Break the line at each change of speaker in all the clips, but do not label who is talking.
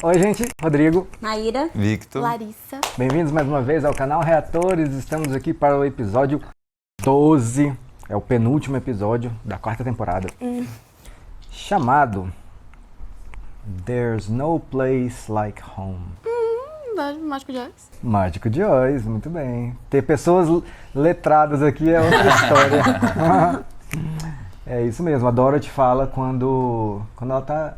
Oi, gente, Rodrigo,
Maíra,
Victor,
Larissa.
bem-vindos mais uma vez ao canal Reatores. Estamos aqui para o episódio 12, é o penúltimo episódio da quarta temporada, chamado There's No Place Like Home.
Mágico de Oz.
Mágico de Oz, muito bem. Ter pessoas letradas aqui é outra história. É isso mesmo, a Dorothy fala quando ela tá...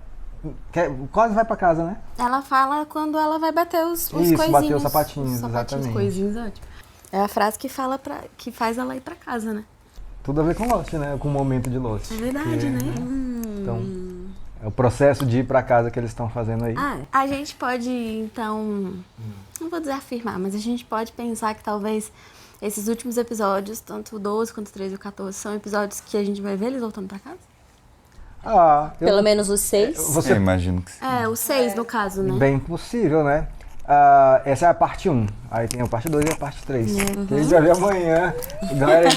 quase vai pra casa, né?
Ela fala quando ela vai bater os
Isso,
coisinhos.
bater os sapatinhos,
Os
exatamente.
coisinhos, ótimo. É a frase que fala que faz ela ir pra casa, né?
Tudo a ver com Lost, né? Com o momento de Lost.
É verdade, né?
Então, é o processo de ir pra casa que eles estão fazendo aí.
A gente pode, então... Não vou dizer afirmar, mas a gente pode pensar que talvez esses últimos episódios, tanto o 12 quanto o 13 e o 14, são episódios que a gente vai ver eles voltando pra casa?
Pelo menos os 6.
Você
eu imagino que sim.
O 6, no caso, né?
bem possível, né? Essa é a parte 1. Aí tem a parte 2 e a parte 3. Que a gente vai ver amanhã. Galera,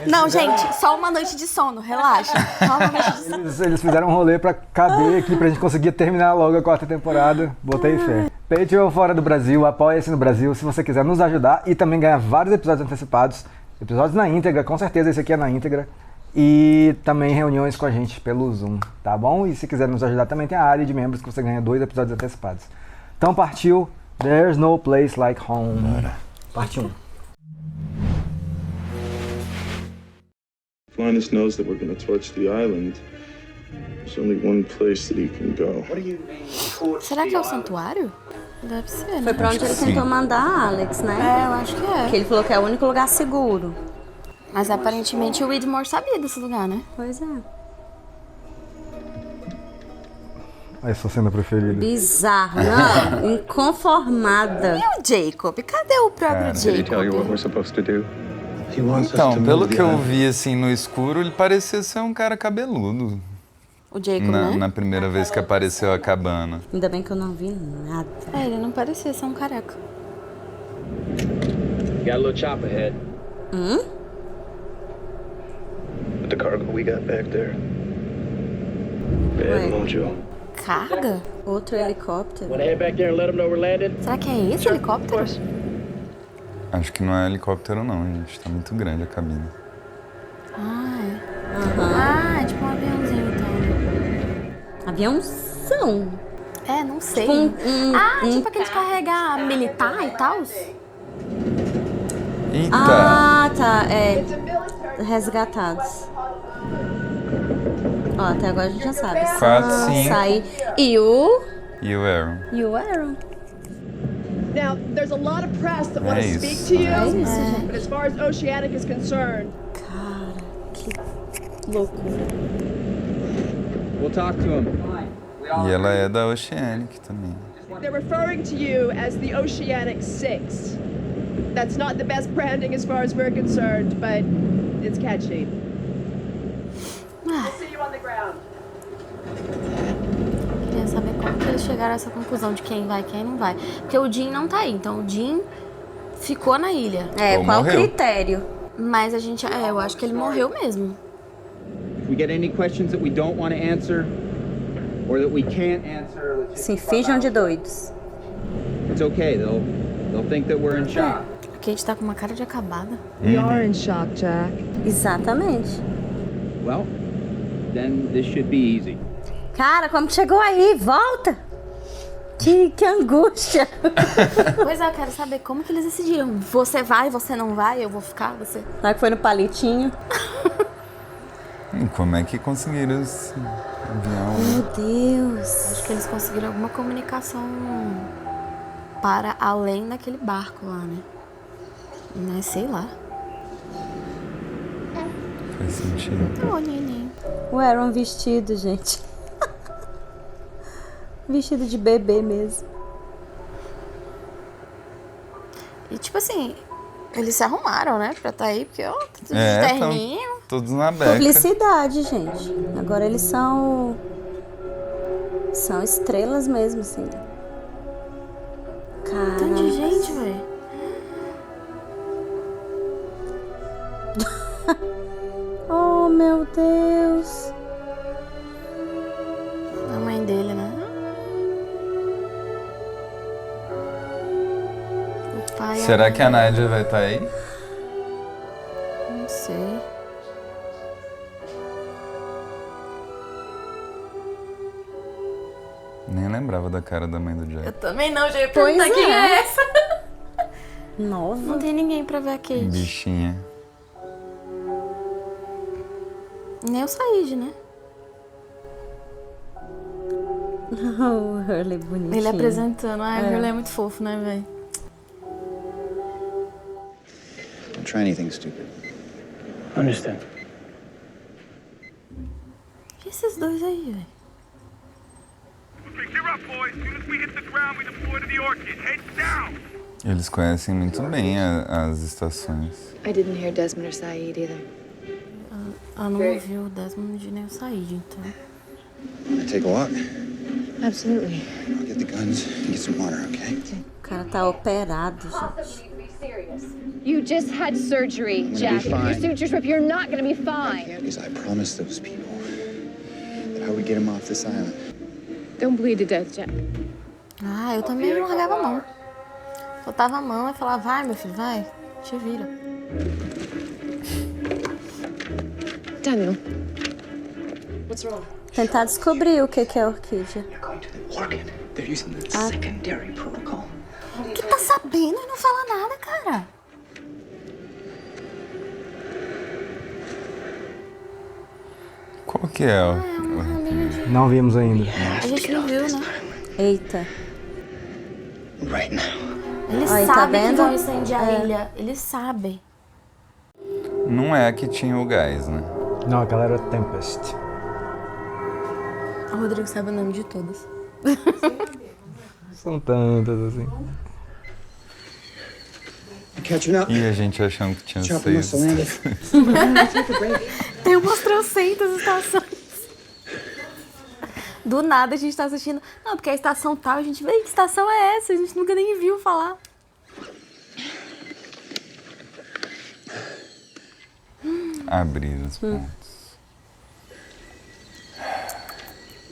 Não, gente, só uma noite de sono, relaxa. Só uma noite de sono.
eles fizeram um rolê pra caber aqui, pra gente conseguir terminar logo a quarta temporada. Botei fé. Patreon fora do Brasil, apoia-se no Brasil, se você quiser nos ajudar e também ganhar vários episódios antecipados. Episódios na íntegra, com certeza esse aqui é na íntegra. E também reuniões com a gente pelo Zoom, tá bom? E se quiser nos ajudar também tem a área de membros que você ganha 2 episódios antecipados. Então partiu There's No Place Like Home. Parte 1.
Linus knows that we're going to torch the island. There's only one place that he can go.
Será que é o santuário? Deve ser, né?
Foi pra onde ele
sim.
tentou mandar a Alex, né?
Eu acho que é.
Que ele falou que é o único lugar seguro.
Mas aparentemente o Widmore sabia desse lugar, né?
Pois é.
Essa é a cena preferida.
Bizarro, não? Inconformada.
E o Jacob? Cadê o próprio
Did he tell you what
Jacob?
we're supposed to do? He wants
Então, pelo que eu vi assim no escuro, ele parecia ser um cara cabeludo
O Jacob, né?
na primeira vez que apareceu a cabana.
Ainda bem que eu não vi nada.
Ele não parecia ser um careca.
Got a little chop ahead.
With the cargo we got back there.
Right.
Bad mojo.
Carga?
Outro helicóptero.
Wanna head back there and let them know we're landed?
Será que é esse helicóptero?
Acho que não é helicóptero não, gente. Tá muito grande a cabine.
É tipo um aviãozinho, então.
Aviãozão.
Não sei.
Tipo
Tipo aqueles carregar militar e tal?
Eita!
Ah, tá. É. Resgatados. Ó, até agora a gente já sabe.
4, 5
Sai. E o
e o Aaron.
Now, there's a lot of press that want to
Nice.
speak to you,
É isso, gente.
but as far as Oceanic is concerned,
Cara, que loucura.
We'll talk to him.
E ela é da Oceanic também.
they're referring to you as the Oceanic 6. That's not the best branding as far as we're concerned, but it's catchy. We'll see you on the ground.
Queria saber como que eles chegaram a essa conclusão de quem vai e quem não vai. Porque o Jim não tá aí, então o Jim ficou na ilha.
Ou
Qual o
morreu.
critério?
Mas a gente... eu acho que ele morreu mesmo.
If we get any questions that we don't want to answer or that we can't answer, let's just
Se finjam de doidos.
it's okay. They'll think that we're in shock.
A Kate tá com uma cara de acabada.
We are in shock, Jack.
Exatamente.
Well, then this should be easy.
Cara, como que chegou aí? Volta! Que angústia!
Pois é, eu quero saber como que eles decidiram. Você vai, você não vai, eu vou ficar, você...
Será que foi no palitinho?
E como é que conseguiram esse avião?
Meu Deus!
Acho que eles conseguiram alguma comunicação para além daquele barco lá, né? Mas sei lá.
Faz sentido.
Olha ele.
O Aaron vestido, gente. Vestido de bebê mesmo.
E tipo assim, eles se arrumaram, né? Pra tá aí, porque ó, tá tudo de
É,
terninho.
Todos na beca.
Publicidade, gente. Agora eles são estrelas mesmo, assim.
Tanto de
Cara,
gente, velho.
oh meu Deus.
A mãe dele, né?
Será que a Nádia vai estar aí?
Não sei.
Nem lembrava da cara da mãe do Jack.
Eu também não, já ia perguntar
Pois
quem
é.
é essa.
Nova.
Não tem ninguém pra ver a Kate.
Bichinha.
Nem o Said, né?
O Hurley bonitinho.
Ele apresentando. Ai, o Hurley é muito fofo, né, velho?
Don't try anything stupid.
Understand.
E esses dois aí, velho?
Gear up, boys. Soon as we hit the ground, we deploy to the Orchid. Head down.
Eles conhecem muito bem as estações.
I didn't hear Desmond or Saeed either.
Ela não ouviu o Desmond nem o Said, então.
Wanna take a walk?
Absolutely.
I'll get the guns and get some water, okay?
O cara tá operado, gente.
You just had surgery,
gonna
Jack.
be
If your
fine.
sutures rip, you're not gonna be fine.
Because I promised those people that I would get them off this island.
Don't bleed to death, Jack.
Ah, eu também não largava a mão. Soltava a mão e falava, vai, meu filho, vai. Te vira.
Daniel. What's wrong?
Tentar descobrir o que é orquídea.
Orchid. They're using the secondary protocol.
Que tá sabendo e não fala nada, cara?
Qual que é?
Não vimos ainda.
A gente não viu, né?
Eita.
Right now.
Eles
Aí, tá
sabem que
vendo?
vão incendiar a ilha. Eles sabem.
Não é a que tinha o gás, né?
Não, aquela era Tempest.
O Rodrigo sabe o nome de todas.
São tantas assim.
Catching up.
E a gente achando que tinha
Chopper must
6.
have landed.
Tem umas trocentas estações. Do nada a gente tá assistindo. Não, porque a estação tal, a gente vê que estação é essa. A gente nunca nem viu falar.
Abrir os pontos.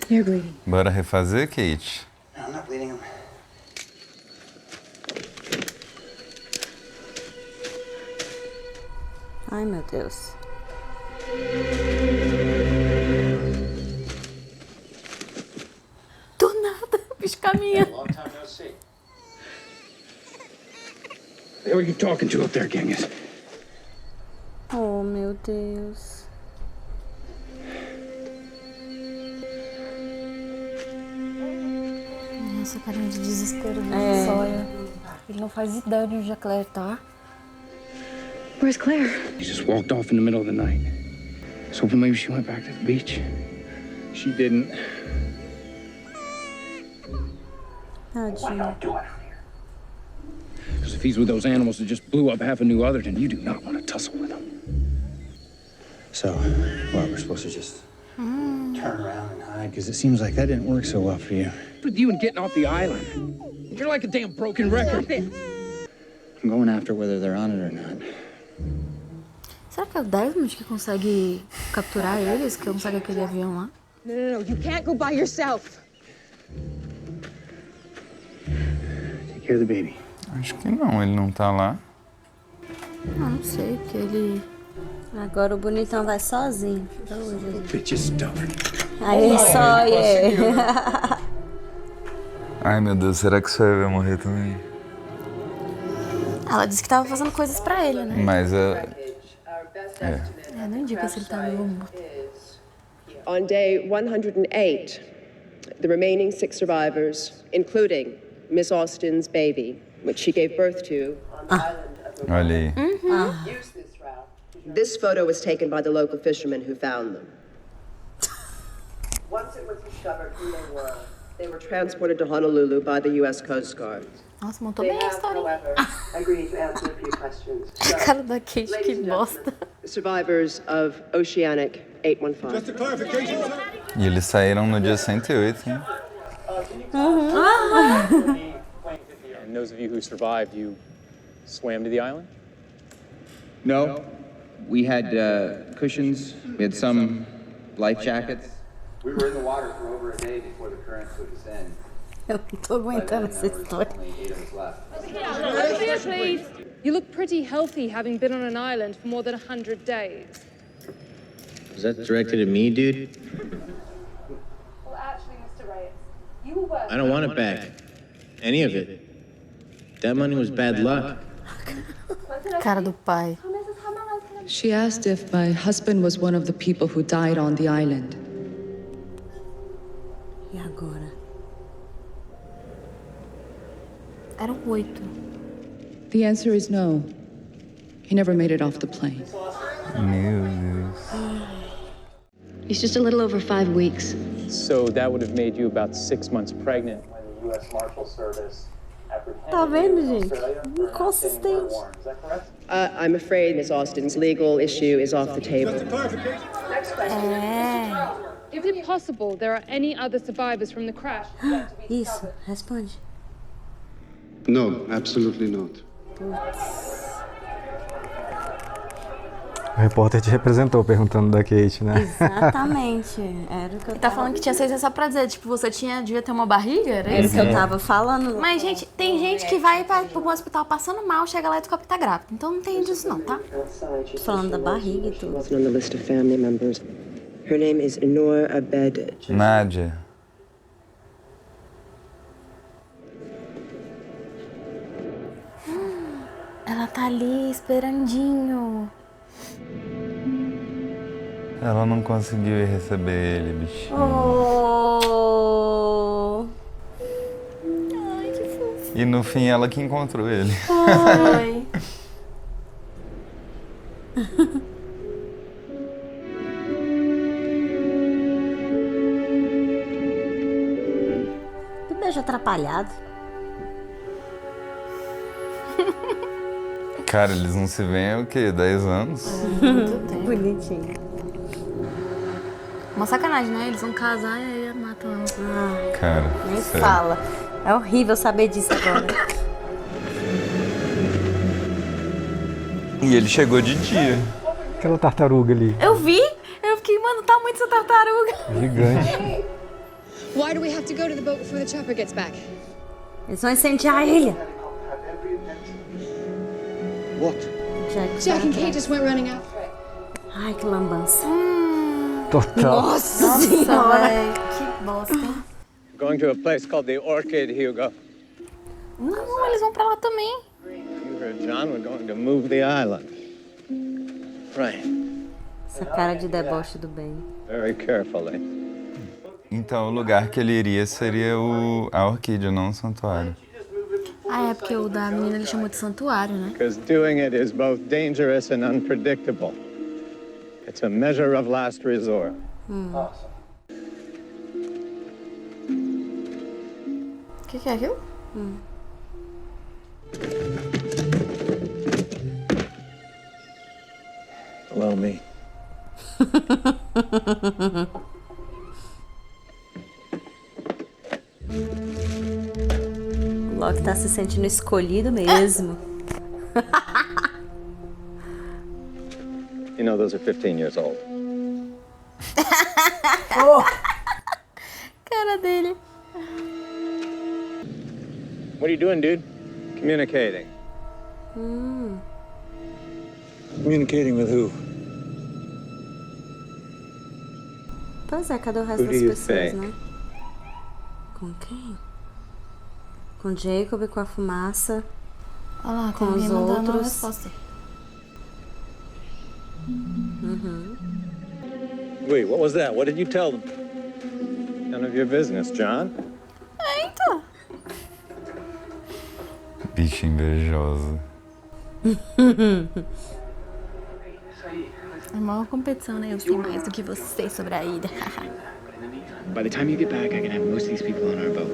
You're bleeding.
Bora refazer, Kate?
No, I'm not bleeding him.
Ai, meu Deus.
Do nada, o bicho caminha.
Who are you talking to up there, Genghis?
Oh, meu Deus.
Nossa, carinha de desespero do Sawyer. Ele não faz ideia de onde a Claire tá.
Where's Claire?
He just walked off in the middle of the night. So maybe she went back to the beach.
She didn't.
Tadinho.
Because if he's with those animals that just blew up half of New Otherton, you do not want to tussle with him.
So, what, we're supposed to just turn around and hide? Because it seems like that didn't work so well for you.
With you and getting off the island. You're like a damn broken record.
I'm going after whether they're on it or not.
Será que é o Desmond que consegue capturar eles? Que consegue aquele avião lá?
No. You can't go by yourself.
Take care of the baby.
Acho que não, ele não tá lá.
Não sei, porque ele...
Agora o bonitão vai sozinho.
Bitch is stubborn.
Aí, Sawyer.
Ai, meu Deus, será que o Sawyer vai morrer também?
Ela disse que tava fazendo coisas pra ele, né?
Mas
Não indica se ele tá vivo ou morto.
On day 108, the remaining 6 survivors, including Miss Austin's baby, which she gave birth to on the island of
olha aí.
Use this route. This photo was taken by the local fishermen who found them. Once it was discovered who they were transported to Honolulu by the U.S. Coast Guard.
Nossa, montou
They
bem a
have,
história.
however, agreed to answer a few questions.
A cara da Kate, que bosta.
The survivors of Oceanic 815.
E eles saíram no dia 108, hein?
And those of you who survived, you swam to the island?
No. We had cushions. We had some life jackets.
We were in the water for over a day before the current took us in.
Eu não tô aguentando essa história.
Here, please. You look pretty healthy having been on an island for more than 100 days.
Was that directed at me, dude?
Well, actually, Mr. Reyes, you were working...
I don't want it back. Any of it. That money was bad luck.
Cara do pai.
She asked if my husband was one of the people who died on the island.
E agora?
Eram 8.
The answer is no. He never made it off the plane.
Meu Deus.
He's just a little over 5 weeks.
So that would have made you about 6 months pregnant when the U.S. Marshal Service apprehended
Tá vendo,
you in
gente?
Australia for announcing
Inconsistente.
war. Is that correct?
I'm afraid Miss Austin's legal issue is off the table.
Is it possible there are any other survivors from the crash?
Isso, responde.
No, absolutely not.
O repórter te representou perguntando da Kate, né?
Exatamente. Era o que eu
Ele tá falando que tinha 6 é só pra dizer, tipo, você devia ter uma barriga?
Era o que eu tava falando.
Mas, gente, tem gente que vai pro hospital passando mal, chega lá e descobre que tá grávida. Então não tem disso não, tá?
Tô falando da barriga e tudo.
Wasn't on the list of family members. Her name is Noor Abed.
Nádia.
Ela tá ali, esperandinho.
Ela não conseguiu ir receber ele, bichinho.
Oh.
Ai, que fofo.
E no fim ela que encontrou ele.
Ai.
Que beijo atrapalhado.
Cara, eles não se veem há o quê? 10 anos?
Bonitinho.
Uma sacanagem, né? Eles vão casar e aí matam ela.
Cara,
Nem
sério.
fala. É horrível saber disso agora.
E ele chegou de dia.
Aquela tartaruga ali,
Eu vi! Eu fiquei, mano, tá muito essa tartaruga.
gigante.
Why do we have to go to the boat before the chopper gets back?
Eles vão incendiar a ilha.
What?
Jack and Kate just went running after it.
Ai, que lambança.
Total.
Nossa senhora.
Véi, que bosta, hein?
Going to a place called the Orchid, Hugo.
Não, eles vão pra lá também.
You heard John, we're going to move the island. Right.
Essa cara de deboche do bem.
Very carefully.
Então o lugar que ele iria seria a Orquídea, não o santuário.
Ah, é porque o da menina ele chamou de santuário, né?
Because doing it is both dangerous and unpredictable. It's a measure of last resort.
O que é aquilo?
Allow me.
O Loki tá se sentindo escolhido mesmo.
You know, those are 15 years old.
Cara dele.
What are you doing, dude? Communicating.
Communicating with who?
Pois é, cadê o resto
Who do
das
you
pessoas,
think?
né? Com quem? Com Jacob, com a fumaça.
Olha lá,
Com
tem alguém
os
mandando uma
outros.
resposta.
Wait, what was that? What did you tell them? None of your business, John.
Eita!
Bicho invejoso.
É a maior competição, né? Eu sei mais do que você sobre a ilha.
By the time you get back, I can have most of these people on our boat.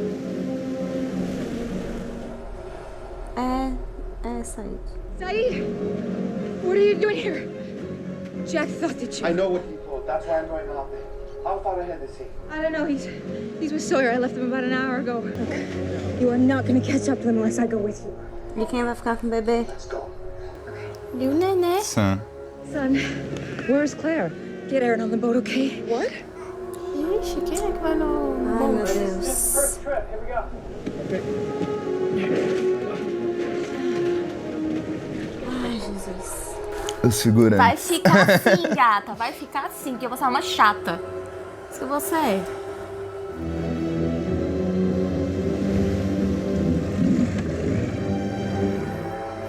É essa aí.
Saeed, what are you doing here? Jack thought that you...
I know what he thought. That's why I'm going out there. How far ahead is he?
I don't know. He's with Sawyer. I left him about an hour ago. Look, you are not going to catch up to them unless I go with you.
E quem vai ficar com o bebê?
Let's go.
E o nenê?
Sam.
Son, where's Claire? Get Aaron on the boat, okay? What?
Ixi, quem é que vai no...
Ai, meu Deus.
First trip.
Ai, Jesus.
Os figurantes.
Vai ficar assim, gata. Vai ficar assim, porque você é uma chata. Isso que você é.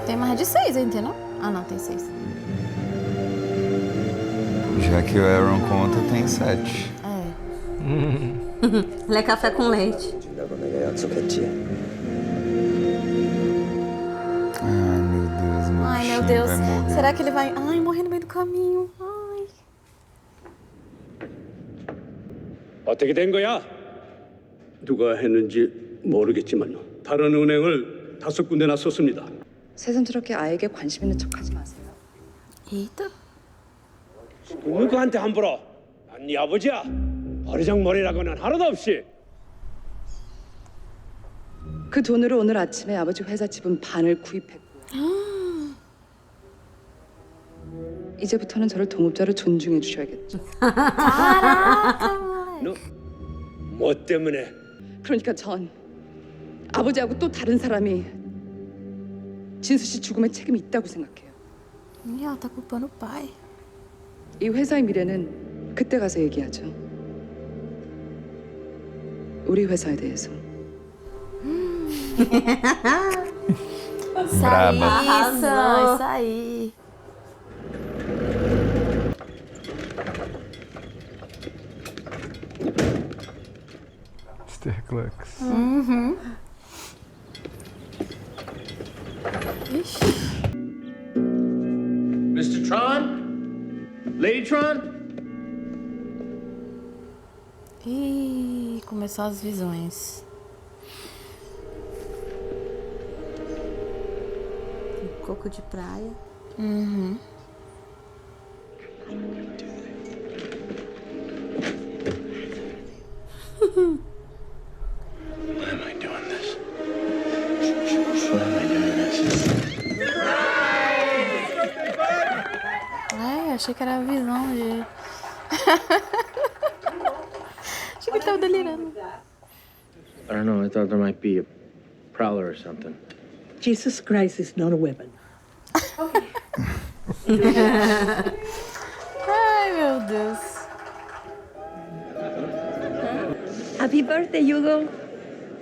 Tem mais de 6, entendeu? Ah, não, tem 6.
Já que o Aaron conta, tem 7.
Ele é café com leite.
Ai, meu Deus, meu
Ai, meu
bichinho
Deus.
vai morrer.
Será que ele vai... Ai, morrer no meio do caminho. Ai.
어떻게 된 거야? 누가 했는지 모르겠지만요. 다른 은행을 5군데나 썼습니다.
새삼스럽게 아이에게 관심 있는 척하지 마세요.
Eita.
누구한테 함부로? 난 네 아버지야. 버리장머리라고는 하나도 없이.
그 돈으로 오늘 아침에 아버지 회사 지분 반을 구입했고요. 이제부터는 저를 동업자로 존중해 주셔야겠죠.
너 뭐 때문에?
그러니까 전 아버지하고 또 다른 사람이 진수 씨 죽음에 책임이 있다고 생각해요.
Ih, ela tá culpando o pai.
이 회사의 미래는 그때 가서 얘기하죠. 우리 회사에 대해서.
Isso aí, isso aí.
Mr. Clux.
Uhum. Ixi.
Mr. Tron? Lady Tron?
Ih, começou as visões.
Coco de praia.
Uhum.
Why am I doing this? Why am I doing this?
Ai, achei que era a visão de... Achei que ele tava delirando.
I don't know, I thought there might be a prowler or something.
Jesus Christ is not a weapon.
Ai, meu Deus.
Happy birthday, Hugo.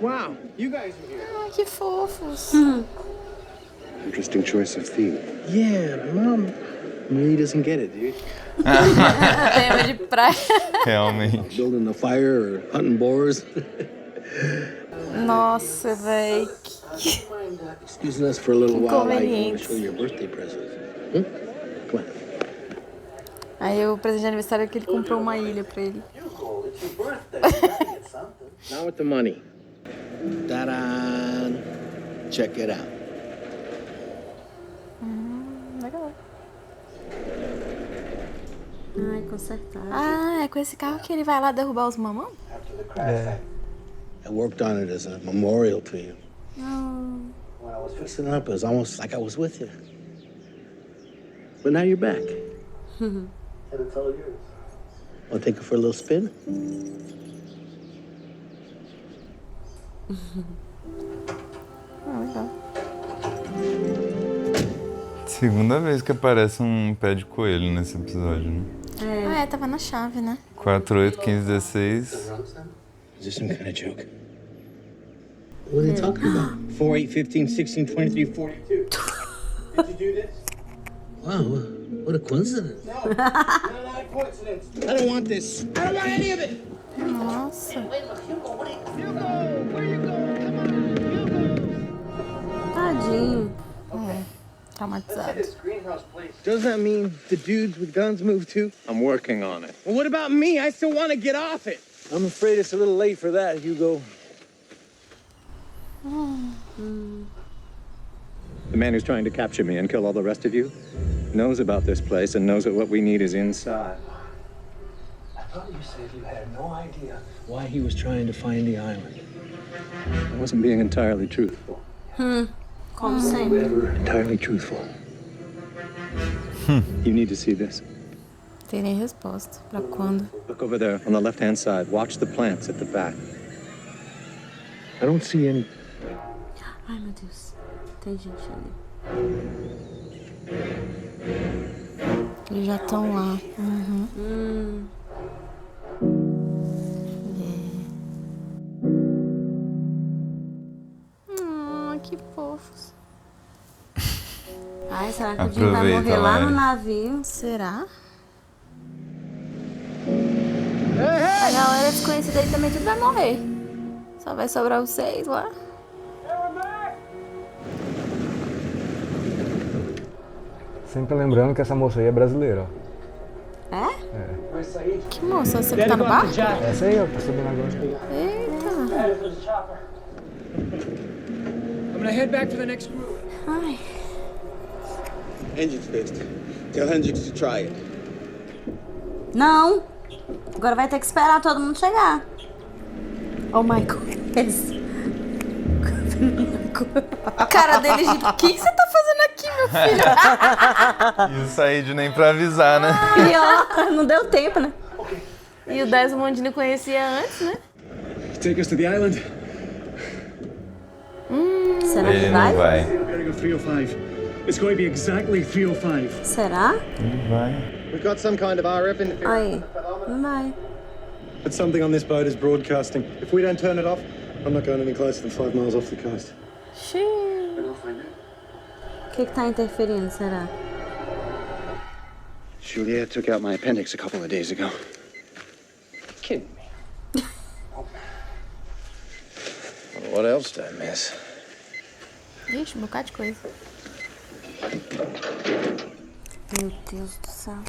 Wow, you guys are here.
Ai, que fofos.
Interesting choice of theme.
Yeah, Mom really doesn't get it, dude.
Tema de praia.
Realmente.
Building a fire or hunting boars.
Nossa, véi.
Excusing us for a little while. I want to
Inconvenientes.
show you your birthday present. Come on.
Aí o presente de aniversário é que ele comprou uma ilha pra ele.
It's your birthday.
Now with the money. Ta-da! Check it out.
Legal.
Ai, consertar.
Ah, é com esse carro que ele vai lá derrubar os mamão?
É.
I worked on it as a memorial to you.
Oh.
When I was fixing it up, it was almost like I was with you. But now you're back.
And it's all yours.
Want to take it for a little spin?
Ah, legal.
Segunda vez que aparece um pé de coelho nesse episódio, né?
Ah, é, tava na chave, né?
4, 8, 15, 16.
Is this some kind of joke?
What are they talking about?
4, 8, 15, 16, 23, 42. Did you do this?
Wow, what a coincidence.
No, not a coincidence. I don't want this. I don't want any of it.
Nossa.
Tadinho.
Traumatizado.
This greenhouse place. Doesn't that mean the dudes with guns move too?
I'm working on it.
Well, what about me? I still want to get off it.
I'm afraid it's a little late for that, Hugo.
The man who's trying to capture me and kill all the rest of you knows about this place and knows that what we need is inside.
I thought you said you had no idea why he was trying to find the island.
I wasn't being entirely truthful.
Como sempre.
Never entirely truthful.
You need to see this.
Terem resposta. Pra quando?
Look over there on the left-hand side. Watch the plants at the back.
I don't see any.
Ai, meu Deus. Tem gente ali.
Eles já estão lá. Que fofos.
Ai, será que o Jim vai morrer lá no navio?
Será? A galera desconhecida aí também tudo vai morrer. Só vai sobrar os 6 lá.
Sempre lembrando que essa moça aí é brasileira, ó.
É?
Que moça? Você que tá no barco?
Essa aí, ó, tá subindo agora.
Eita.
I'm gonna head back to the next group.
Ai.
Engine's fixed. Tell Hendricks to try it.
Não. Agora vai ter que esperar todo mundo chegar. Oh my God.
A cara dele, gente, o que você tá fazendo aqui, meu filho?
E o Said nem pra avisar, né?
Pior, não deu tempo, né?
E o Desmond não conhecia antes, né?
Take us to the island.
Será que
Ele
vai?
não vai.
Bearing of 305. It's going to be exactly 305.
Será?
Ele vai.
We've got some kind of RF interference.
Aí, não vai.
But something on this boat is broadcasting. If we don't turn it off, I'm not going any closer than 5 miles off the coast.
O que tá interferindo, será?
Juliet took out my appendix a couple of days ago.
Kidding me.
What else did I miss?
Ixi, um bocado de coisa.
Meu Deus do céu.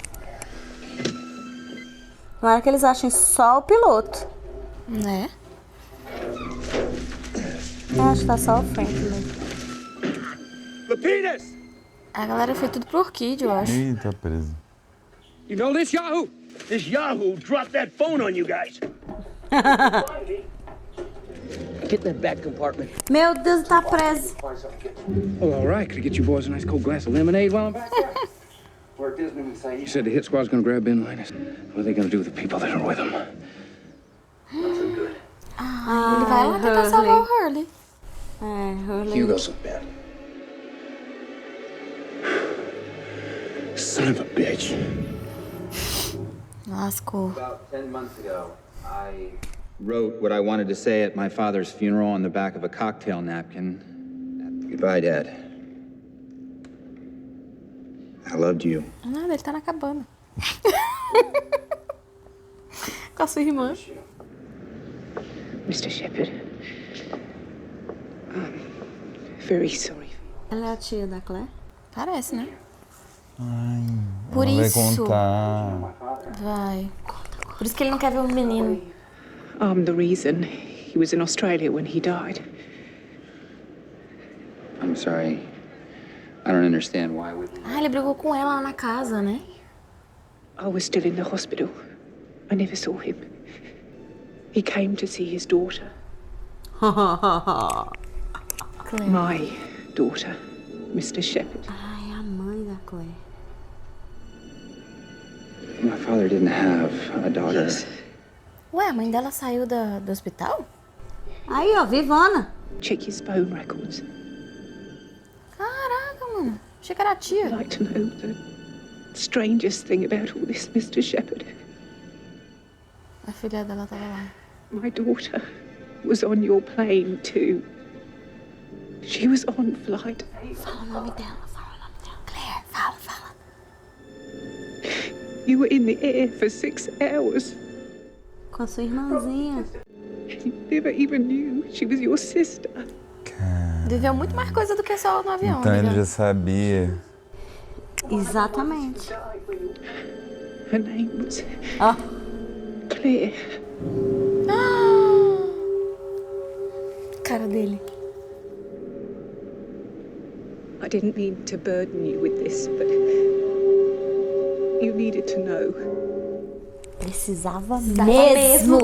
Tomara que eles achem só o piloto.
Né?
Acho que tá só o Frank mesmo.
Lapidus!
A galera foi tudo pro Orquídeo, eu acho.
Ih, tá preso.
You know this Yahoo? This Yahoo dropped that phone on you guys.
Get in that back compartment.
Meu Deus, tá preso.
Oh, all right. Could I get you boys a nice cold glass of lemonade while I'm back there?
We're at Disney,
You said the hit squad's gonna grab Ben Linus. What are they gonna do with the people that are with him?
Ele vai lá tentar salvar o Hurley.
É, Hurley.
Hugo's with Ben.
Son of a bitch.
Lascou.
About 10 months ago, I wrote what I wanted to say at my father's funeral on the back of a cocktail napkin.
Goodbye, Dad. I loved you.
Nada, ele tá na cabana. Com a sua irmã.
Mr. Shepherd, very sorry.
Ela é a tia da Claire?
Parece, né?
Ai,
Por
ela
isso.
vai contar.
Vai. Por isso que ele não quer ver o menino.
I'm the reason he was in Australia when he died.
I'm sorry. I don't understand why would...
Ah, ele brigou com ela lá na casa, né?
I was still in the hospital. I never saw him. He came to see his daughter. My daughter, Mr. Shepherd.
Ai, a mãe da Claire.
My father didn't have a daughter.
Ué, a mãe dela saiu do hospital?
Aí, ó, vivona.
Check his phone records.
Caraca, mano. Achei que era a tia.
I'd like to know the strangest thing about all this, Mr. Shepherd.
A filha dela tava lá.
My daughter was on your plane too. She was on flight 8.
Fala o nome dela, fala o nome dela. Claire, fala.
You were in the air for 6 hours.
Com a sua irmãzinha.
You never even knew she was your sister.
Viveu muito mais coisa do que só no avião.
Então ele
né?
já sabia.
Exatamente.
Her name was
Ah.
Claire.
Cara dele.
I didn't mean to burden you with this, but you needed to know.
Precisava mesmo.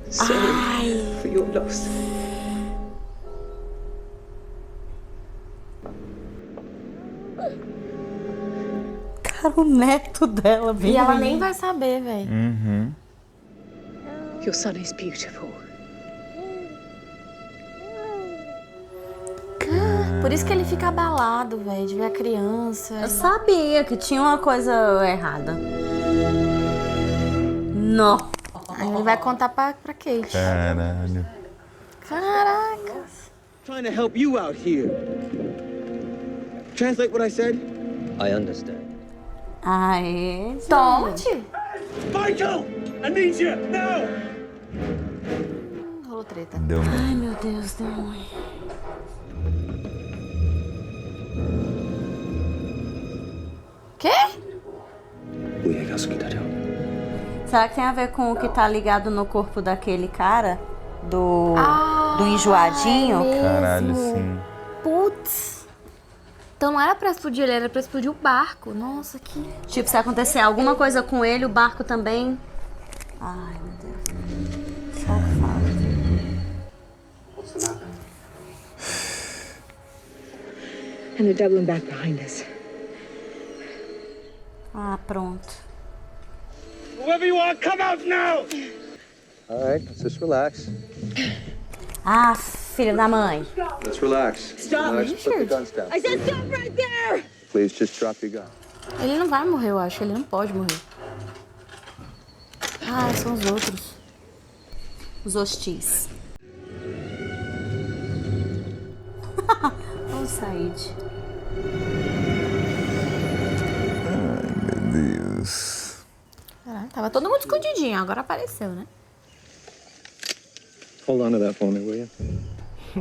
Sorry for your loss.
Cara, o neto dela, velho.
E ela nem vai saber, velho.
Uhum.
Your son is beautiful.
Por isso que ele fica abalado, velho, de ver a criança.
Eu sabia que tinha uma coisa errada. Não.
Aí ele vai contar pra Kate.
Caralho.
Caracas.
Trying to help you out here. Translate what I said?
I understand.
Aê.
Toma, tio.
Michael! I need you! Now!
Rolou treta.
Deu
Ai,
mesmo.
meu Deus, deu ruim.
Quê?
Será que tem a ver com o que tá ligado no corpo daquele cara? Do enjoadinho?
Caralho, sim.
Putz. Então não era pra explodir ele, era pra explodir o barco. Nossa, que...
Tipo, se acontecer alguma coisa com ele, o barco também... Ai, meu Deus. Só o que fala.
What's the matter?
And they're doubling back behind us.
Ah, pronto.
Whoever you are, come out now!
All right, let's just relax.
Ah, filho da mãe.
Let's relax.
Stop.
Relax, put the guns down.
I said stop right there!
Please just drop your gun.
Ele não vai morrer, eu acho. Ele não pode morrer. Ah, são os outros.
Os hostis. Olha o Said.
Ai, meu Deus.
Caralho, tava todo mundo escondidinho, agora apareceu, né?
Hold on to that for me, will you?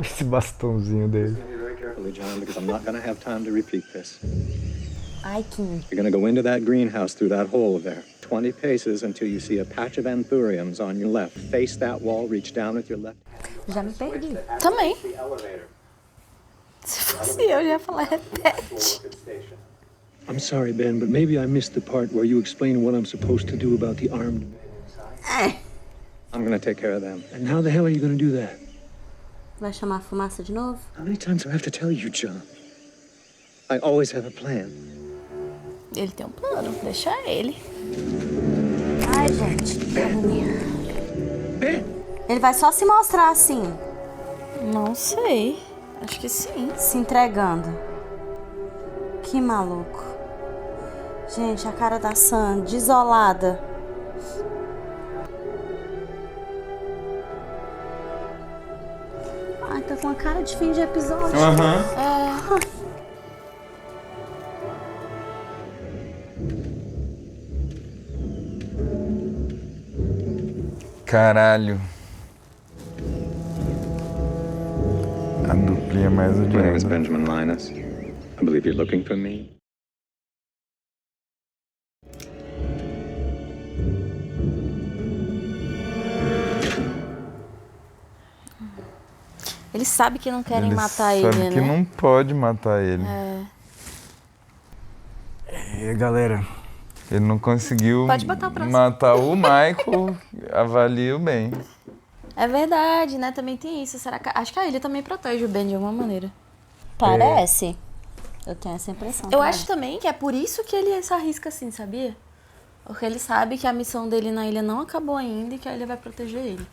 Esse bastãozinho dele.
Very carefully, John, because I'm not going to have time to repeat this.
Ai, que...
You're going to go into that greenhouse through that hole there. 20 paces until you see a patch of anthuriums on your left. Face that wall, reach down with your left.
Já me perdi.
Também. Se fosse eu, já ia falar repete.
I'm sorry, Ben, but maybe I missed the part where you explain what I'm supposed to do about the armed men.
I'm going to take care of them.
And how the hell are you going to do that?
Vai chamar a fumaça de novo?
How many times do I have to tell you, John? I always have a plan.
Ele tem um plano, deixa ele.
Ai, gente. Ele vai só se mostrar assim.
Não sei. Acho que sim.
Se entregando. Que maluco. Gente, a cara da Sam, desolada. Ai, tá com a cara de fim de episódio.
Caralho. A duplinha mais
My name is
odiada.
Benjamin Linus. I believe you're looking for me.
Ele sabe que não querem
Ele
matar
sabe
ele,
que
né?
não pode matar ele.
E galera,
Ele não conseguiu
Pode botar o próximo.
matar o Michael. Avalio bem.
É verdade, né? Também tem isso. Será que... Acho que a ilha também protege o Ben de alguma maneira.
Parece. Eu tenho essa impressão.
Eu acho também que é por isso que ele se arrisca assim, sabia? Porque ele sabe que a missão dele na ilha não acabou ainda e que a ilha vai proteger ele.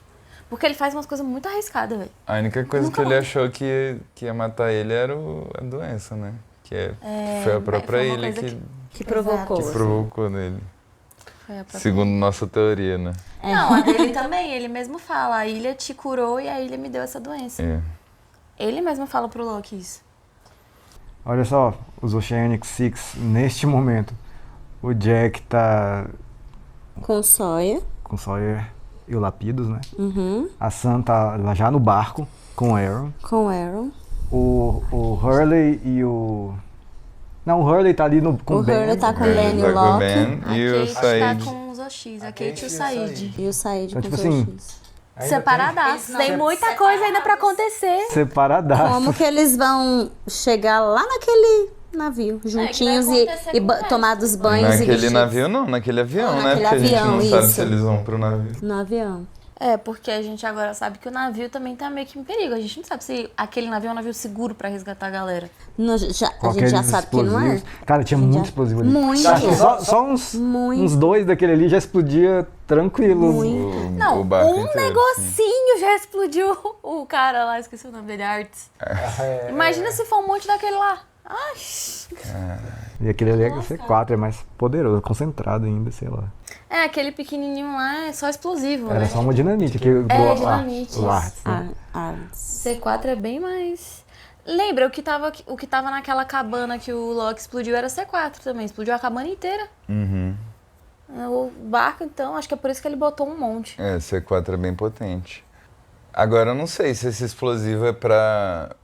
Porque ele faz umas coisas muito arriscadas, velho.
A única coisa que ele achou que ia matar ele era a doença, né? Foi a própria
foi uma
ilha
coisa
que provocou.
que provocou nele.
Foi a própria
Segundo nossa teoria, né?
Não, a dele também. Ele mesmo fala, a ilha te curou e a ilha me deu essa doença.
É.
Ele mesmo fala pro Loki isso.
olha só, os Oceanic Six, neste momento, o Jack tá
Com Sawyer.
com Sawyer e o Lapidus, né?
Uhum.
A Sam tá lá já no barco com o Aaron.
Com Aaron.
O Hurley e o... Não, o Hurley tá ali com
O
o Ben.
Hurley tá com o Ben e
Tá
o
com o
Loki.
Ben e o
Kate tá
Said.
com os Oshis, a Kate e o Said.
E o Said
Então,
com
tipo
os
assim,
Oshis.
Separadaços. Tem muita coisa ainda pra acontecer.
Separadaço.
Como que eles vão chegar lá naquele navio, juntinhos e tomar dos banhos e
Naquele
vestidos?
navio não, naquele avião, né?
naquele
Porque a gente
avião,
não sabe
isso.
se eles vão pro navio.
No avião.
É, porque a gente agora sabe que o navio também tá meio que em perigo. A gente não sabe se aquele navio é um navio seguro pra resgatar a galera.
A gente já sabe que não é.
Cara, tinha muito explosivo ali.
Muito.
Acho que só uns dois daquele ali já explodia tranquilo.
Não,
o barco
um
inteiro,
negocinho já explodiu o cara lá, esqueci o nome dele, Arts. Imagina se for um monte daquele lá. Ai.
E aquele ali é C4, é mais poderoso, concentrado ainda, sei lá.
É, aquele pequenininho lá é só explosivo,
Era
né?
só uma dinamite.
Dinamite.
O Arts, né?
C4 é bem mais... Lembra, o que tava naquela cabana que o Loki explodiu era C4 também. Explodiu a cabana inteira.
Uhum.
O barco, então, acho que é por isso que ele botou um monte.
É, C4 é bem potente. Agora, eu não sei se esse explosivo é pra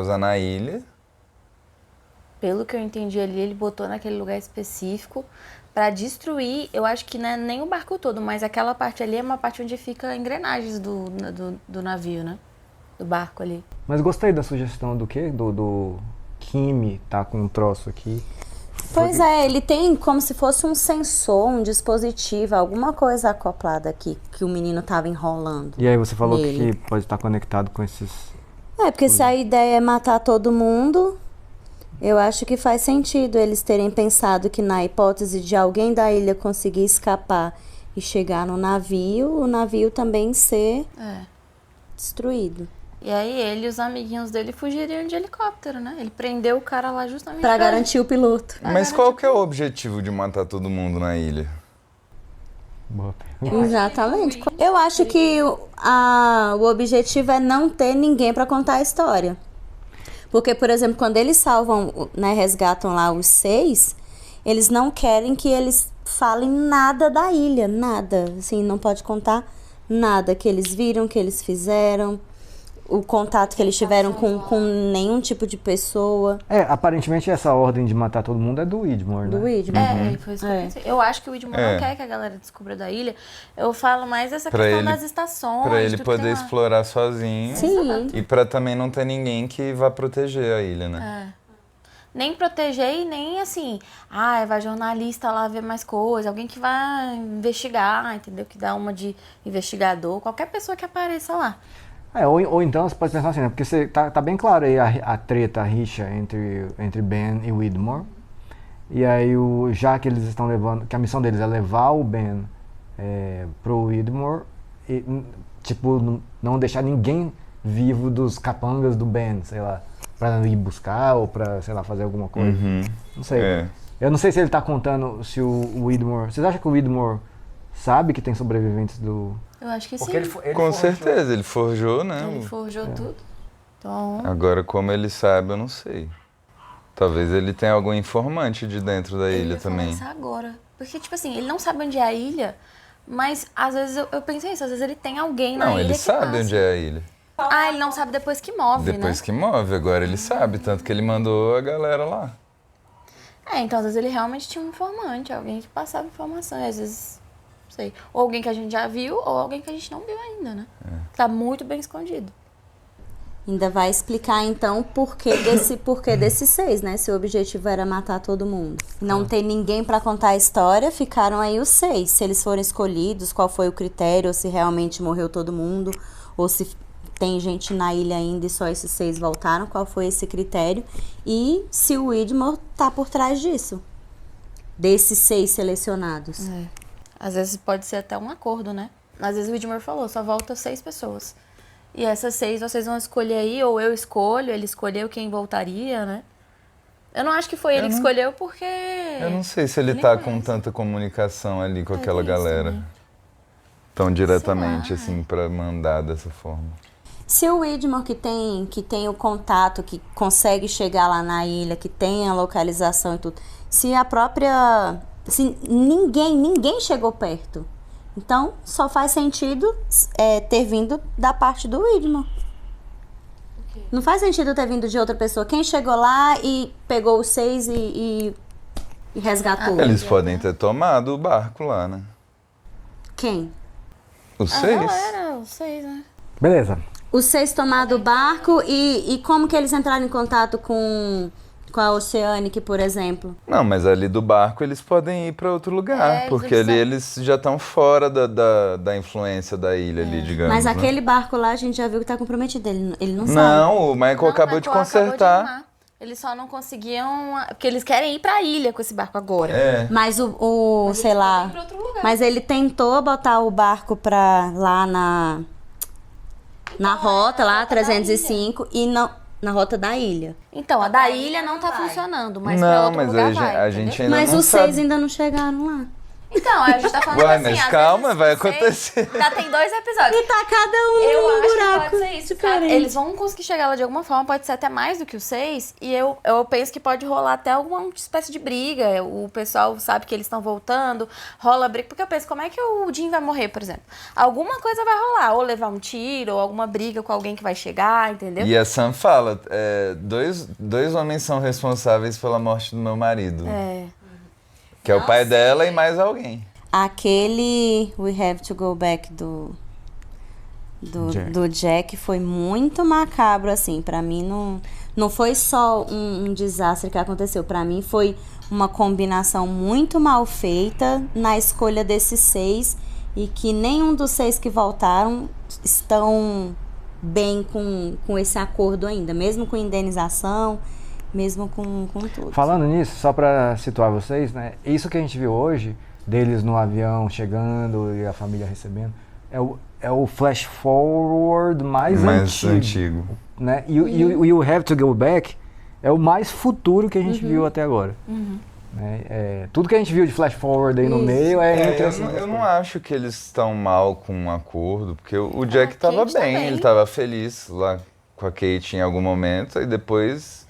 usar na ilha.
Pelo que eu entendi ali, ele botou naquele lugar específico pra destruir, eu acho que não é nem o barco todo, mas aquela parte ali é uma parte onde fica engrenagens do navio, né? Do barco ali.
Mas gostei da sugestão do quê? Do Kimi tá com um troço aqui.
Pois é, ele tem como se fosse um sensor, um dispositivo, alguma coisa acoplada aqui, que o menino tava enrolando.
E aí você falou
nele.
que pode estar conectado com esses...
É, porque se a ideia é matar todo mundo, eu acho que faz sentido eles terem pensado que na hipótese de alguém da ilha conseguir escapar e chegar no navio, o navio também ser destruído.
E aí ele e os amiguinhos dele fugiriam de helicóptero, né? Ele prendeu o cara lá justamente
Pra garantir o piloto.
Mas qual que é o objetivo de matar todo mundo na ilha?
Exatamente. Eu acho que o objetivo é não ter ninguém pra contar a história. Porque, por exemplo, quando eles salvam, né, resgatam lá os 6, eles não querem que eles falem nada da ilha, nada. Assim, não pode contar nada que eles viram, que eles fizeram, o contato que eles tiveram com nenhum tipo de pessoa.
Aparentemente essa ordem de matar todo mundo é do Widmore, né?
Do Widmore.
Foi isso que eu pensei. Eu acho que o Widmore não quer que a galera descubra da ilha. Eu falo mais essa questão das estações.
Pra ele poder explorar sozinho.
Sim.
E pra também não ter ninguém que vá proteger a ilha, né?
Nem proteger e nem assim, vai jornalista lá ver mais coisas, alguém que vai investigar, entendeu? Que dá uma de investigador, qualquer pessoa que apareça lá.
Ou então você pode pensar assim, né? Porque você tá bem claro aí a treta, a rixa entre Ben e Widmore. E aí, já que eles estão levando, que a missão deles é levar o Ben pro Widmore e, tipo, não deixar ninguém vivo dos capangas do Ben, sei lá, pra ir buscar ou pra, sei lá, fazer alguma coisa. Não sei. Eu não sei se ele tá contando se o Widmore... Vocês acham que o Widmore sabe que tem sobreviventes do...
Eu acho que
Porque
sim.
ele
Com certeza, ele forjou, né?
Ele forjou tudo. Então...
Agora, como ele sabe, eu não sei. Talvez ele tenha algum informante de dentro da ilha também.
Isso agora. Porque, tipo assim, ele não sabe onde é a ilha, mas às vezes eu pensei isso, às vezes ele tem alguém na ilha.
Não, ele sabe onde é a ilha.
Ele não sabe depois que move,
Depois
né?
que move, agora ele sabe, tanto que ele mandou a galera lá.
Então às vezes ele realmente tinha um informante, alguém que passava informação, e às vezes... Sei. Ou alguém que a gente já viu, ou alguém que a gente não viu ainda, né? Tá muito bem escondido.
Ainda vai explicar, então, o porquê desses 6, né? Se o objetivo era matar todo mundo. Não tem ninguém pra contar a história, ficaram aí os 6. Se eles foram escolhidos, qual foi o critério, ou se realmente morreu todo mundo, ou se tem gente na ilha ainda e só esses 6 voltaram, qual foi esse critério. E se o Widmore tá por trás disso. Desses 6 selecionados.
Às vezes pode ser até um acordo, né? Às vezes o Widmore falou, só volta 6 pessoas. E essas 6 vocês vão escolher aí, ou eu escolho, ele escolheu quem voltaria, né? Eu não acho que foi ele que escolheu porque...
Eu não sei se ele tá com tanta comunicação ali com aquela galera.
Né?
Tão diretamente, assim, pra mandar dessa forma.
Se o Widmore que tem o contato, que consegue chegar lá na ilha, que tem a localização e tudo, se a própria... Se ninguém chegou perto. Então, só faz sentido ter vindo da parte do Widmore. Não faz sentido ter vindo de outra pessoa. Quem chegou lá e pegou os 6 e resgatou?
Eles podem ter tomado o barco lá, né?
Quem?
Os 6?
Era os 6, né?
Beleza.
Os 6 tomaram o barco e como que eles entraram em contato com a Oceanic, por exemplo?
Não, mas ali do barco eles podem ir para outro lugar, porque ali eles já estão fora da influência da ilha ali, digamos.
Mas
né?
aquele barco lá a gente já viu que tá comprometido, ele não sabe.
Não, o Michael acabou de consertar.
Eles só não conseguiam... Porque eles querem ir pra ilha com esse barco agora.
Mas sei lá... Mas ele tentou botar o barco pra lá na rota, lá, 305, e não... Na rota da ilha.
Então, a da ilha não tá funcionando, mas pra outro lugar vai.
A gente ainda
mas
não
os
sabe.
6 ainda não chegaram lá.
Então, a gente tá falando
Uai,
assim,
mas
às
calma,
vezes,
vai
não sei,
acontecer.
Já tem 2 episódios.
E tá cada um
eu
num
acho
buraco.
Que pode ser isso, cara. Eles vão conseguir chegar lá de alguma forma, pode ser até mais do que os 6. E eu penso que pode rolar até alguma espécie de briga. O pessoal sabe que eles estão voltando, rola briga. Porque eu penso, como é que o Jim vai morrer, por exemplo? Alguma coisa vai rolar, ou levar um tiro, ou alguma briga com alguém que vai chegar, entendeu?
E a Sam fala, dois homens são responsáveis pela morte do meu marido. Que é o pai dela e mais alguém.
Aquele We Have to Go Back do Jack foi muito macabro, assim. Pra mim, não foi só um desastre que aconteceu. Pra mim, foi uma combinação muito mal feita na escolha desses 6 e que nenhum dos 6 que voltaram estão bem com esse acordo ainda, mesmo com indenização, mesmo com tudo.
Falando nisso, só pra situar vocês, né? Isso que a gente viu hoje, deles no avião chegando e a família recebendo, é o flash forward mais antigo. Né? E o You Have to Go Back é o mais futuro que a gente viu até agora. Né? Tudo que a gente viu de flash forward aí no meio
eu não acho que eles estão mal com um acordo, porque o Jack estava bem, ele estava feliz lá com a Kate em algum momento, e depois...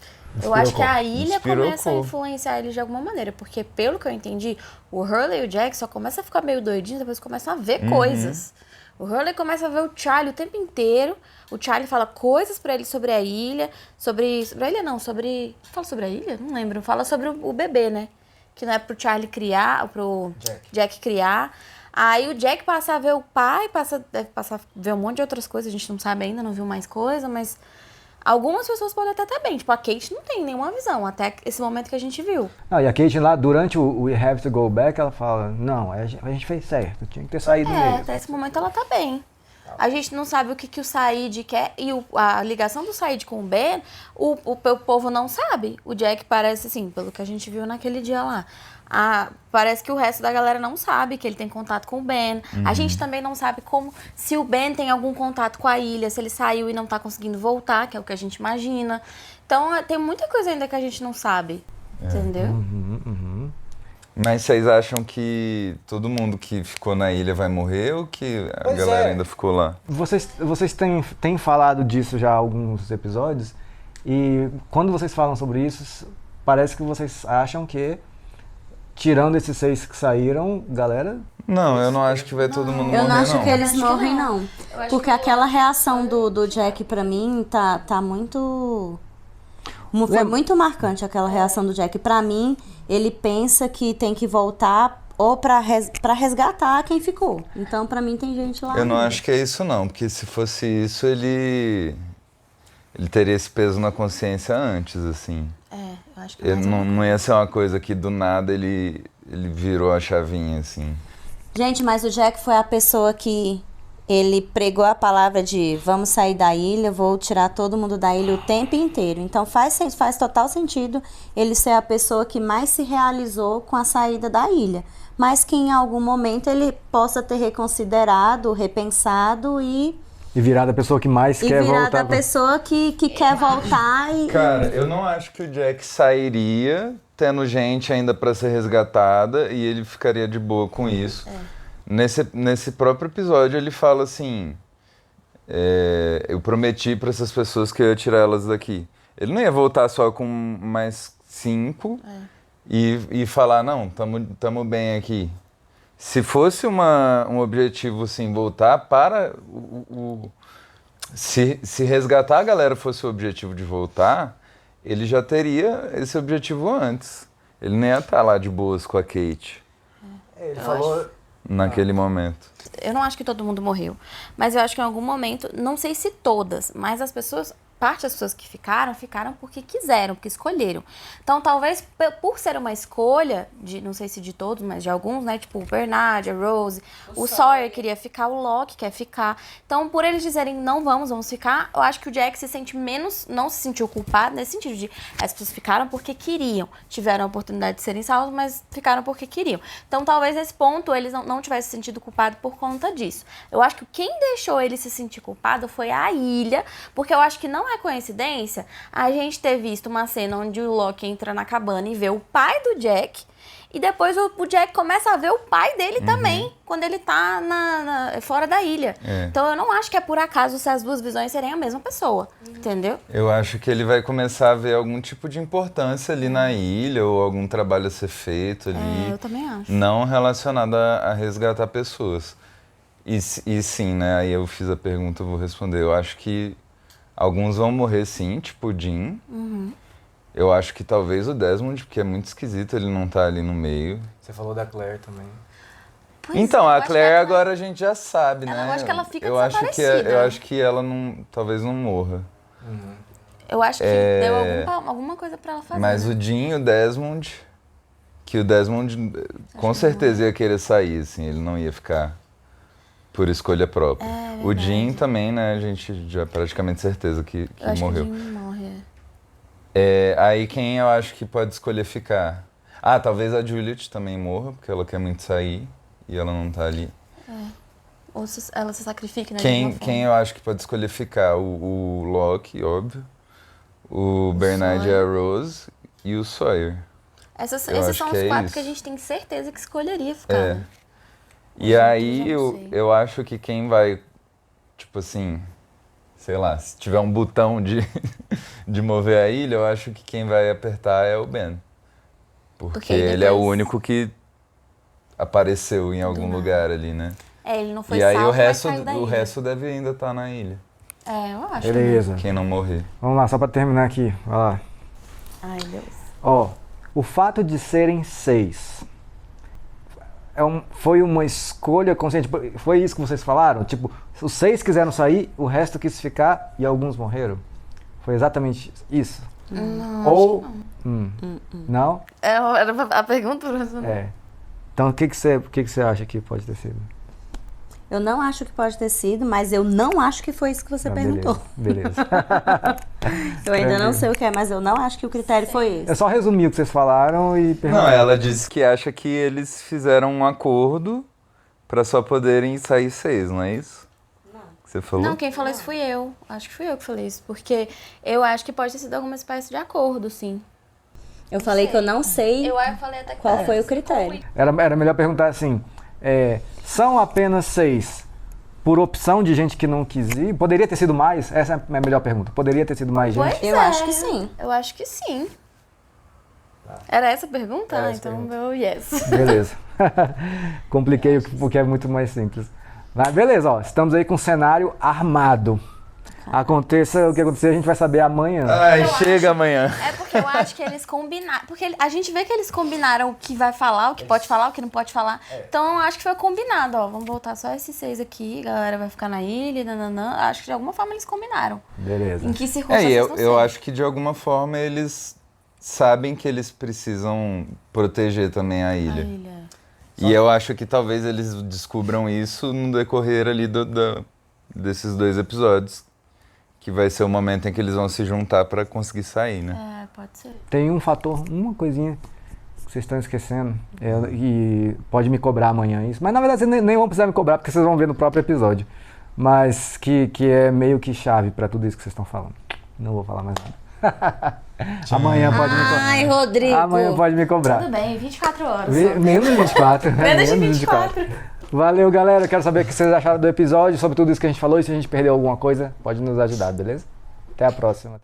Eu acho que a ilha começa a influenciar ele de alguma maneira, porque pelo que eu entendi, o Hurley e o Jack só começam a ficar meio doidinhos, depois começam a ver coisas. O Hurley começa a ver o Charlie o tempo inteiro, o Charlie fala coisas pra ele sobre a ilha, sobre a ilha não, fala sobre a ilha? Não lembro, fala sobre o bebê, né? Que não é pro Charlie criar, pro Jack criar. Aí o Jack passa a ver o pai, deve passar a ver um monte de outras coisas, a gente não sabe ainda, não viu mais coisa, mas... Algumas pessoas podem até estar bem, tipo, a Kate não tem nenhuma visão, até esse momento que a gente viu.
E a Kate lá, durante o We Have to Go Back, ela fala, não, a gente fez certo, tinha que ter saído mesmo.
Até esse momento ela tá bem. A gente não sabe o que o Said quer, e a ligação do Said com o Ben, o povo não sabe. O Jack parece, assim, pelo que a gente viu naquele dia lá, parece que o resto da galera não sabe que ele tem contato com o Ben. A gente também não sabe se o Ben tem algum contato com a ilha, se ele saiu e não tá conseguindo voltar, que é o que a gente imagina. Então tem muita coisa ainda que a gente não sabe, entendeu?
Mas vocês acham que todo mundo que ficou na ilha vai morrer ou que a galera ainda ficou lá?
Vocês têm falado disso já há alguns episódios, e quando vocês falam sobre isso, parece que vocês acham que, tirando esses 6 que saíram, galera...
Não, eu não acho que vai todo mundo morrer,
Eu não acho que eles morrem, não. Porque aquela reação do Jack, pra mim, tá muito... Foi muito marcante aquela reação do Jack. Pra mim, ele pensa que tem que voltar ou pra resgatar quem ficou. Então, pra mim, tem gente lá.
Eu não acho que é isso, não. Porque se fosse isso, ele teria esse peso na consciência antes, assim.
Eu acho que
não ia ser uma coisa que do nada ele virou a chavinha, assim.
Gente, mas o Jack foi a pessoa que ele pregou a palavra de vamos sair da ilha, vou tirar todo mundo da ilha o tempo inteiro. Então faz total sentido ele ser a pessoa que mais se realizou com a saída da ilha. Mas que em algum momento ele possa ter reconsiderado, repensado e
virado a pessoa que mais quer voltar. E virado
a pessoa que quer voltar e...
Cara, eu não acho que o Jack sairia tendo gente ainda pra ser resgatada e ele ficaria de boa com isso. Nesse próprio episódio ele fala assim, eu prometi pra essas pessoas que eu ia tirar elas daqui. Ele não ia voltar só com mais 5 e falar, não, tamo bem aqui. Se fosse um objetivo, assim, voltar para se resgatar a galera fosse o objetivo de voltar, ele já teria esse objetivo antes. Ele nem ia estar lá de boas com a Kate.
Ele falou...
Naquele momento.
Eu não acho que todo mundo morreu, mas eu acho que em algum momento, não sei se todas, mas as pessoas parte das pessoas que ficaram porque quiseram, porque escolheram. Então, talvez por ser uma escolha, não sei se de todos, mas de alguns, né? Tipo, o Bernard, a Rose, o Sawyer queria ficar, o Locke quer ficar. Então, por eles dizerem não vamos ficar, eu acho que o Jack se sente menos, não se sentiu culpado, nesse sentido de as pessoas ficaram porque queriam, tiveram a oportunidade de serem salvos, mas ficaram porque queriam. Então, talvez nesse ponto eles não tivessem se sentido culpado por conta disso. Eu acho que quem deixou ele se sentir culpado foi a Ilha, porque eu acho que não é coincidência a gente ter visto uma cena onde o Locke entra na cabana e vê o pai do Jack, e depois o Jack começa a ver o pai dele também, quando ele tá fora da ilha. Então eu não acho que é por acaso se as duas visões serem a mesma pessoa, entendeu?
Eu acho que ele vai começar a ver algum tipo de importância ali na ilha, ou algum trabalho a ser feito ali.
Eu também acho.
Não relacionado a resgatar pessoas. E sim, né, aí eu fiz a pergunta, eu vou responder. Eu acho que alguns vão morrer sim, tipo o Jim. Eu acho que talvez o Desmond, porque é muito esquisito ele não tá ali no meio.
Você falou da Claire também.
Então, a Claire agora a gente já sabe, né?
Eu acho que ela fica
desaparecida. Eu acho que ela talvez não morra.
Eu acho que deu alguma coisa pra ela fazer.
Mas o Jim e o Desmond, que o Desmond com certeza ia querer sair, assim, ele não ia ficar por escolha própria. O Jim também, né, a gente já praticamente certeza que morreu.
Que o Jim morre,
aí quem eu acho que pode escolher ficar? Talvez a Juliet também morra, porque ela quer muito sair e ela não tá ali.
Ou ela se sacrifica, né?
Quem eu acho que pode escolher ficar? O Locke, óbvio. O Bernard e a Rose e o Sawyer.
Esses são os 4 que a gente tem certeza que escolheria ficar. Né?
E aí eu acho que quem vai, tipo assim, sei lá, se tiver um botão de mover a ilha, eu acho que quem vai apertar é o Ben. Porque ele é o único que apareceu em algum lugar ali, né?
Ele não foi
salvo,
e
aí o resto deve ainda estar na ilha.
Eu acho.
Beleza.
Quem não morrer.
Vamos lá, só pra terminar aqui. Vai lá.
Ai, Deus.
O fato de serem 6 foi uma escolha consciente. Foi isso que vocês falaram? Tipo, os 6 quiseram sair, o resto quis ficar e alguns morreram? Foi exatamente isso?
Não,
ou
acho
que não. Não?
Era a pergunta, professor.
Então o que você acha que pode ter sido?
Eu não acho que pode ter sido, mas eu não acho que foi isso que você perguntou.
Beleza.
Eu ainda não sei o que é, mas eu não acho que o critério foi esse.
Eu só resumi o que vocês falaram e perguntei.
Não, ela disse que acha que eles fizeram um acordo para só poderem sair 6, não é isso? Não. Você falou?
Não, quem falou isso fui eu. Acho que fui eu que falei isso, porque eu acho que pode ter sido alguma espécie de acordo, sim.
Eu falei que eu não sei
falei até
qual foi o critério.
Era melhor perguntar assim, são apenas 6 por opção de gente que não quis ir? Poderia ter sido mais? Essa é a melhor pergunta. Poderia ter sido mais gente?
Eu acho que sim.
Eu acho que sim. Era essa a pergunta? Então meu yes.
Beleza. Compliquei porque é muito mais simples. Mas beleza, estamos aí com um cenário armado. Aconteça o que acontecer, a gente vai saber amanhã.
Chega amanhã.
Porque eu acho que eles combinaram. Porque a gente vê que eles combinaram o que vai falar, o que pode falar, o que não pode falar. Então eu acho que foi combinado, Vamos voltar só esses 6 aqui, a galera vai ficar na ilha, nananã. Acho que de alguma forma eles combinaram.
Beleza.
Em que circunstâncias
eu acho que de alguma forma eles sabem que eles precisam proteger também a ilha. E eu acho que talvez eles descubram isso no decorrer ali desses 2 episódios. Que vai ser o momento em que eles vão se juntar para conseguir sair, né?
Pode ser.
Tem um fator, uma coisinha que vocês estão esquecendo, e pode me cobrar amanhã isso, mas na verdade vocês nem vão precisar me cobrar, porque vocês vão ver no próprio episódio, mas que é meio que chave para tudo isso que vocês estão falando. Não vou falar mais nada. Amanhã pode me cobrar.
Ai, Rodrigo!
Amanhã pode me cobrar.
Tudo bem, 24 horas.
Menos de 24.
Menos de 24.
Valeu, galera. Quero saber o que vocês acharam do episódio, sobre tudo isso que a gente falou. E se a gente perdeu alguma coisa, pode nos ajudar, beleza? Até a próxima.